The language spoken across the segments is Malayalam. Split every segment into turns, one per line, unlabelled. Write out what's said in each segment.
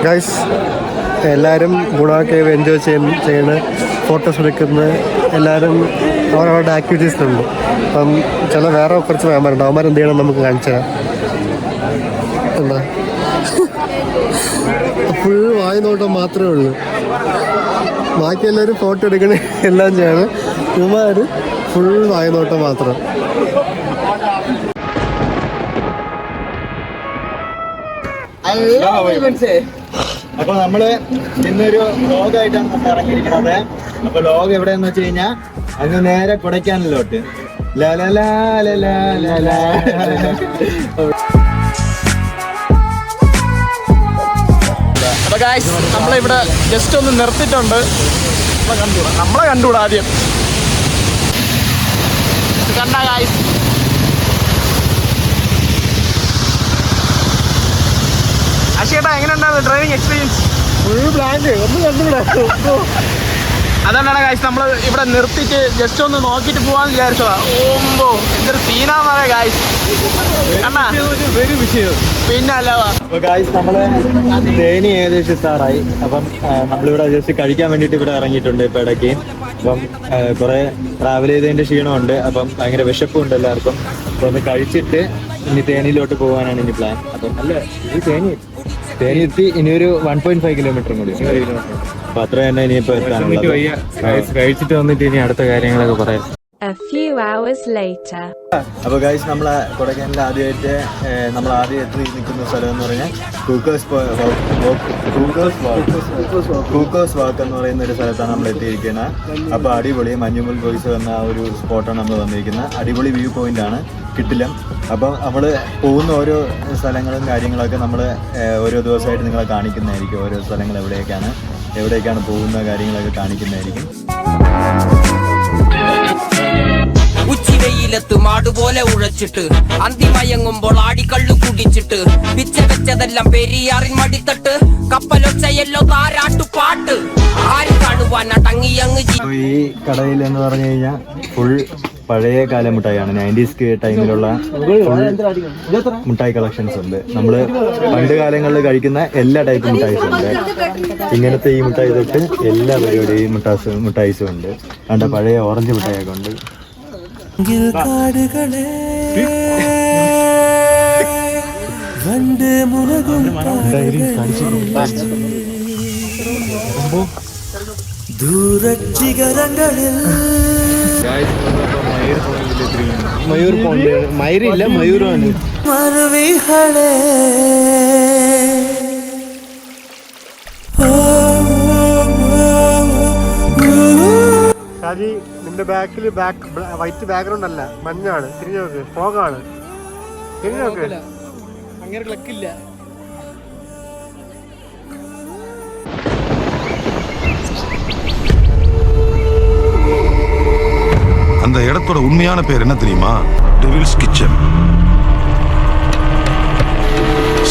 ഗൈസ് എല്ലാവരും ഗുണ കേവ് എൻജോയ് ചെയ്യുന്ന ഫോട്ടോസ് എടുക്കുന്ന എല്ലാവരും അവരവരുടെ ആക്ടിവിറ്റീസിലുണ്ട്. അപ്പം ചില വേറെ കുറച്ച് മേന്മാരുണ്ട്. അവന്മാർ എന്ത് ചെയ്യണം നമുക്ക് കാണിച്ചു തരാം. എന്താ ഫുൾ വായി നോട്ടം മാത്രമേ ഉള്ളൂ. ബാക്കി എല്ലാവരും ഫോട്ടോ എടുക്കണേ എല്ലാം ചെയ്യണം. ഇവന്മാർ ഫുൾ വായി നോട്ടം മാത്രം.
അപ്പൊ നമ്മള് ഇന്നൊരു വ്ലോഗായിട്ടാണ് നമ്മൾ ഇറങ്ങിയിരിക്കുന്നത്. അപ്പൊ വ്ലോഗ് എവിടെയെന്ന് വെച്ച് കഴിഞ്ഞാൽ അങ്ങ് നേരെ കൊടൈക്കനാലിലോട്ട്.
അപ്പൊ ഗായ്സ് നമ്മളിവിടെ ജസ്റ്റ് ഒന്ന് നിർത്തിയിട്ടുണ്ട്. നമ്മളെ കണ്ടുകൂടാ ആദ്യം കണ്ട ഗായ്സ്. അശേട്ടാ എങ്ങനെ ഉണ്ടായിരുന്നു ഡ്രൈവിംഗ് എക്സ്പീരിയൻസ്?
ഫുൾ ബ്ലാങ്ക് ഒന്നും കണ്ടുകൂടാ.
അതുകൊണ്ടാണ് ഗായ്സ് നമ്മൾ ഇവിടെ നിർത്തിയിട്ട് ജസ്റ്റ് ഒന്ന് നോക്കിയിട്ട് പോവാന്ന് വിചാരിച്ചതാ. ഓമ്പോ എന്തൊരു സീനാന്ന് പറയാ ഗായ്സ്. പിന്നെ അല്ലവാ.
അപ്പൊ ഗായ്സ് നമ്മള് തേനി ഏകദേശം എത്താറായി. അപ്പം നമ്മളിവിടെ ജസ്റ്റ് കഴിക്കാൻ വേണ്ടിട്ട് ഇവിടെ ഇറങ്ങിയിട്ടുണ്ട് ഇപ്പൊ ഇടയ്ക്ക്. അപ്പം കുറെ ട്രാവൽ ചെയ്തതിന്റെ ക്ഷീണമുണ്ട്. അപ്പം ഭയങ്കര വിശപ്പുണ്ട് എല്ലാവർക്കും. അപ്പൊ ഒന്ന് കഴിച്ചിട്ട് ഇനി തേനിയിലോട്ട് പോകാനാണ് ഇനി പ്ലാൻ. അപ്പം അല്ല ഇത് തേനി എത്തി ഇനിയൊരു 1.5 കിലോമീറ്ററും കൂടി. അപ്പൊ അത്ര തന്നെ ഇനിയിപ്പോ എത്താനുള്ളത്.
കഴിച്ചിട്ട് വന്നിട്ട് ഇനി അടുത്ത കാര്യങ്ങളൊക്കെ പറയാം.
A few hours later.
അപ്പൊ ഗൈസ് നമ്മളെ കൊടൈക്കനാലിൽ ആദ്യമായിട്ട് നമ്മൾ ആദ്യം എത്തി നിൽക്കുന്ന സ്ഥലം എന്ന് പറഞ്ഞാൽ കൂക്കേഴ്സ് വാക്ക് എന്ന് പറയുന്ന ഒരു സ്ഥലത്താണ് നമ്മൾ എത്തിയിരിക്കുന്നത്. അപ്പൊ അടിപൊളി മഞ്ഞുമൽ ബോയ്സ് എന്ന ഒരു സ്പോട്ടാണ് നമ്മൾ വന്നിരിക്കുന്നത്. അടിപൊളി വ്യൂ പോയിന്റ് ആണ്, കിട്ടില്ലം. അപ്പം നമ്മൾ പോകുന്ന ഓരോ സ്ഥലങ്ങളും കാര്യങ്ങളൊക്കെ നമ്മൾ ഓരോ ദിവസമായിട്ട് നിങ്ങളെ കാണിക്കുന്നതായിരിക്കും. ഓരോ സ്ഥലങ്ങൾ എവിടേക്കാണ് പോകുന്ന കാര്യങ്ങളൊക്കെ കാണിക്കുന്നതായിരിക്കും.
ഉച്ചിവെയിലത്ത് മാടുപോലെ ഉഴച്ചിട്ട് അന്തിമയങ്ങുമ്പോൾ ആടിക്കള്ളു കുടിച്ചിട്ട് പിച്ച വെച്ചതെല്ലാം പെരിയാറിൻ മടിത്തട്ട് കപ്പലൊച്ചയല്ലോ താരാട്ടുപാട്ട് ആര് കാണുവാൻ അടങ്ങിയങ്ങ്.
ഈ കടയിൽ എന്ന് പറഞ്ഞു കഴിഞ്ഞാൽ ഫുൾ പഴയ കാല മിഠായിയാണ്. 90s ടൈമിലുള്ള മിഠായി കളക്ഷൻസ് ഉണ്ട്. നമ്മള് പണ്ട് കാലങ്ങളിൽ കഴിക്കുന്ന എല്ലാ ടൈപ്പ് മിഠായിസും ഉണ്ട്. ഇങ്ങനത്തെ ഈ മിഠായി തൊട്ട് എല്ലാ പരിപാടിയും മിഠായിസും ഉണ്ട്. കണ്ട പഴയ ഓറഞ്ച് മിഠായിയൊക്കെ ഉണ്ട്.
മയൂർ പോണ്ട്. മയൂരില്ല, മയൂറാണ്. ഷാജി നിന്റെ ബാക്കിൽ വൈറ്റ് ബാക്ക്ഗ്രൗണ്ട് അല്ല, മഞ്ഞാണ്. തിരിഞ്ഞു നോക്ക്, ഫോഗാണ്. തിരിഞ്ഞു നോക്ക്.
അങ്ങനെ ക്ലക്കില്ല.
அந்த இடத்தோட உண்மையான பேர் என்ன தெரியுமா? டெவில்ஸ் கிச்சன்,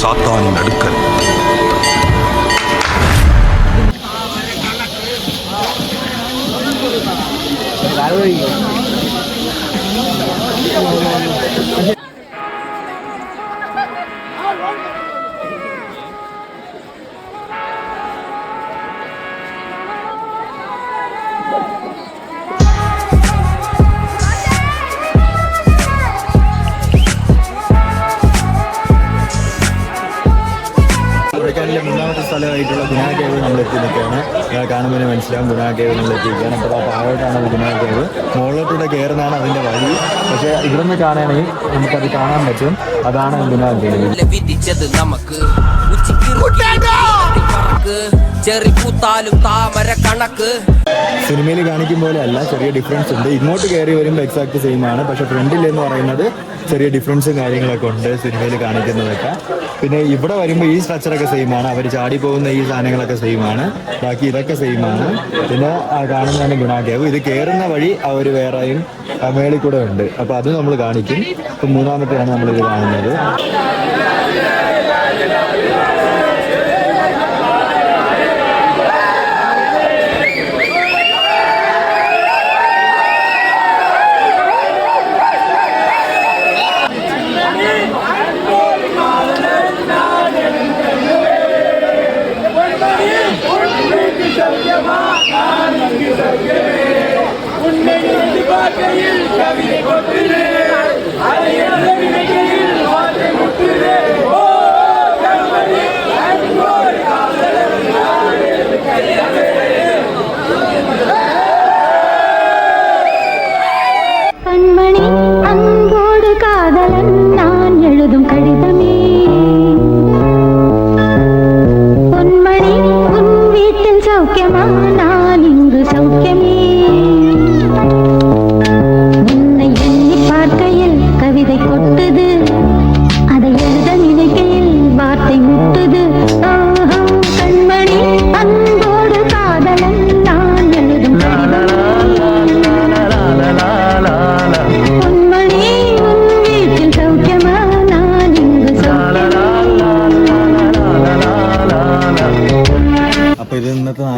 சாத்தானின் அடுக்கல்.
കൊടൈക്കനാലിലെ മൂന്നാമത്തെ സ്ഥലമായിട്ടുള്ള ഗുണ കേവ് നമ്മൾ എത്തി നിൽക്കുകയാണ്. കാണുമ്പോൾ മനസ്സിലാവും ഗുണ കേവ് നമ്മൾ എത്തിയിരിക്കുകയാണ്. അപ്പോൾ താഴോട്ടാണ് ഗുണ കേവ്. മുകളിലോട്ടൂടെ കയറുന്നതാണ് അതിൻ്റെ വഴി. പക്ഷേ ഇവിടെ നിന്ന് കാണുകയാണെങ്കിൽ നമുക്കത് കാണാൻ പറ്റും. അതാണ് ഗുണ കേവ്.
വിധിച്ചത് നമുക്ക് ചെറി പൂത്താലും താമര കണക്ക്.
സിനിമയിൽ കാണിക്കും പോലെ അല്ല, ചെറിയ ഡിഫറൻസ് ഉണ്ട്. ഇങ്ങോട്ട് കയറി വരുമ്പോൾ എക്സാക്ട് സെയിം ആണ്. പക്ഷെ ഫ്രണ്ടിൽ എന്ന് പറയുന്നത് ചെറിയ ഡിഫറൻസും കാര്യങ്ങളൊക്കെ ഉണ്ട് സിനിമയിൽ കാണിക്കുന്നതൊക്കെ. പിന്നെ ഇവിടെ വരുമ്പോൾ ഈ സ്ട്രക്ചറൊക്കെ സെയിം ആണ്. അവർ ചാടി പോകുന്ന ഈ സാധനങ്ങളൊക്കെ സെയിം ആണ്. ബാക്കി ഇതൊക്കെ സെയിം ആണ്. പിന്നെ കാണുന്നതാണ് ഗുണ കേവ്. ഇത് കയറുന്ന വഴി അവർ വേറെയും മേളിൽ കൂടെ ഉണ്ട്. അപ്പോൾ അത് നമ്മൾ കാണിക്കും. ഇപ്പം മൂന്നാമത്തെയാണ് നമ്മളിത് കാണുന്നത്.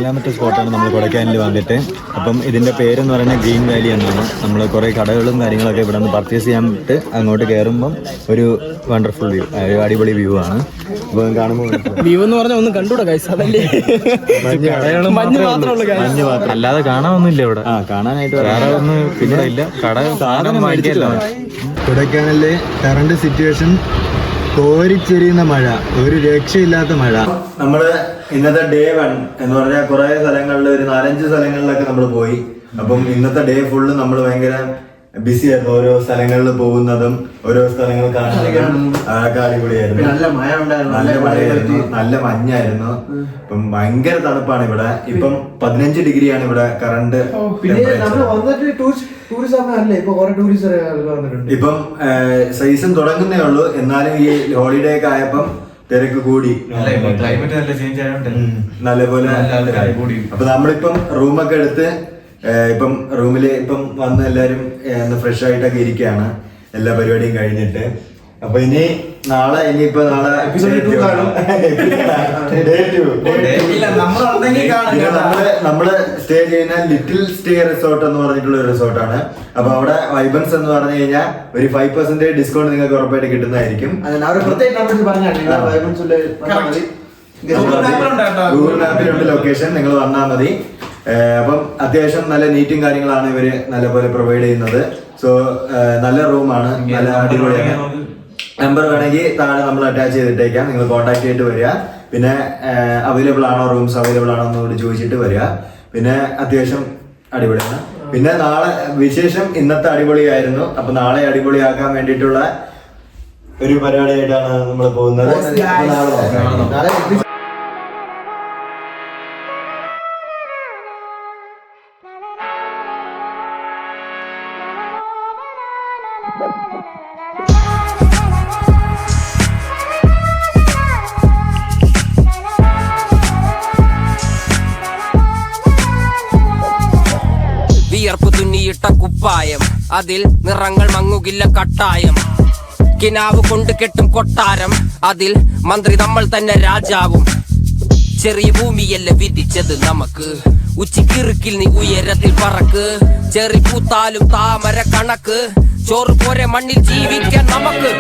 നാലാമത്തെ സ്പോട്ടാണ് നമ്മൾ കൊടൈക്കനാലിൽ വന്നിട്ട്. അപ്പം ഇതിൻ്റെ പേരെന്ന് പറയുന്നത് ഗ്രീൻ വാലി എന്നാണ്. നമ്മൾ കുറേ കടകളും കാര്യങ്ങളൊക്കെ ഇവിടെ നിന്ന് പർച്ചേസ് ചെയ്യാൻ വിട്ട് അങ്ങോട്ട് കയറുമ്പം ഒരു വണ്ടർഫുൾ വ്യൂ, ഒരു അടിപൊളി വ്യൂ ആണ്. അപ്പം കാണുമ്പോൾ
വ്യൂ എന്ന് പറഞ്ഞാൽ ഒന്നും കണ്ടുകൂടാ ഗൈസ്, അതല്ലേ മഞ്ഞ് മാത്രമേ
മഞ്ഞ് മാത്രം,
അല്ലാതെ കാണാനൊന്നുമില്ല ഇവിടെ.
കാണാനായിട്ട്
വേറെ ഒന്നും പിന്നെ ഇല്ല. കട സാധനം വാങ്ങിക്കല്ലോ.
കൊടൈക്കനാലിലെ കറണ്ട് സിറ്റുവേഷൻ കോരിച്ചെരിയുന്ന മഴ, ഒരു രക്ഷയില്ലാത്ത മഴ. നമ്മള് ഇന്നത്തെ ഡേ 1 എന്ന് പറഞ്ഞാൽ കുറെ സ്ഥലങ്ങളിൽ, ഒരു 4-5 സ്ഥലങ്ങളിലൊക്കെ നമ്മൾ പോയി. അപ്പം ഇന്നത്തെ ഡേ ഫുള്ള് നമ്മൾ ഭയങ്കര ബിസി ആയിരുന്നു. ഓരോ സ്ഥലങ്ങളിൽ പോകുന്നതും ഓരോ സ്ഥലങ്ങൾ കാണുന്നതും അതൊക്കെ അടിപൊളിയായിരുന്നു. നല്ല മഴ ഉണ്ടായിരുന്നു, നല്ല മഴയായിരുന്നു, നല്ല മഞ്ഞായിരുന്നു. ഇപ്പം ഭയങ്കര തണുപ്പാണ് ഇവിടെ. ഇപ്പം 15 ഡിഗ്രിയാണ് ഇവിടെ കറണ്ട്. ഇപ്പം സീസൺ തുടങ്ങുന്നേ ഉള്ളൂ, എന്നാലും ഈ ഹോളിഡേ ഒക്കെ ആയപ്പം തിരക്ക് കൂടി, നല്ലപോലെ. അപ്പൊ നമ്മളിപ്പം റൂമൊക്കെ എടുത്ത് ഇപ്പം റൂമില് ഇപ്പം വന്ന് എല്ലാരും ഫ്രഷ് ആയിട്ടൊക്കെ ഇരിക്കുകയാണ്, എല്ലാ പരിപാടിയും കഴിഞ്ഞിട്ട്. അപ്പൊ ഇനി നാളെ നമ്മള് സ്റ്റേ ചെയ്യുന്ന ലിറ്റിൽ സ്റ്റേ റിസോർട്ട് എന്ന് പറഞ്ഞിട്ടുള്ള ഒരു റിസോർട്ടാണ്. അപ്പൊ അവിടെ വൈബൻസ് എന്ന് പറഞ്ഞു കഴിഞ്ഞാൽ ഒരു 5% ഡിസ്കൗണ്ട് നിങ്ങൾക്ക് ഉറപ്പായിട്ട് കിട്ടുന്നതായിരിക്കും. ഗൂഗിൾ മാപ്പിലുണ്ട് ലൊക്കേഷൻ, നിങ്ങൾ വന്നാൽ മതി. അപ്പം അത്യാവശ്യം നല്ല നീറ്റും കാര്യങ്ങളാണ് ഇവര് നല്ലപോലെ പ്രൊവൈഡ് ചെയ്യുന്നത്. സോ നല്ല റൂമാണ്, നല്ല അടിപൊളിയാണ്. നമ്പർ വേണമെങ്കിൽ താഴെ നമ്മൾ അറ്റാച്ച് ചെയ്തിട്ടേക്കാം, നിങ്ങൾ കോൺടാക്ട് ചെയ്തിട്ട് വരിക. പിന്നെ അവൈലബിൾ ആണോ, റൂംസ് അവൈലബിൾ ആണോ എന്നുകൂടി ചോദിച്ചിട്ട് വരിക. പിന്നെ അത്യാവശ്യം അടിപൊളിയാണ്. പിന്നെ നാളെ വിശേഷം ഇന്നത്തെ അടിപൊളിയായിരുന്നു. അപ്പൊ നാളെ അടിപൊളിയാക്കാൻ വേണ്ടിയിട്ടുള്ള ഒരു പരിപാടിയായിട്ടാണ് നമ്മൾ പോകുന്നത്.
വിയർപ്പ് തുന്നിയിട്ട കുപ്പായം, അതിൽ നിറങ്ങൾ മങ്ങുകില്ല കട്ടായം. കിനാവ് കൊണ്ട് കെട്ടും കൊട്ടാരം, അതിൽ മന്ത്രി നമ്മൾ തന്നെ രാജാവും. ചെറിയ ഭൂമിയല്ല വിധിച്ചത് നമുക്ക്, ഉച്ചിക്കിറുക്കിൽ നീ ഉയരത്തിൽ പറക്ക്. ചെറി പൂത്താലും താമര കണക്ക്, ചോറ് പോരെ മണ്ണിൽ ജീവിക്കാൻ നമുക്ക്.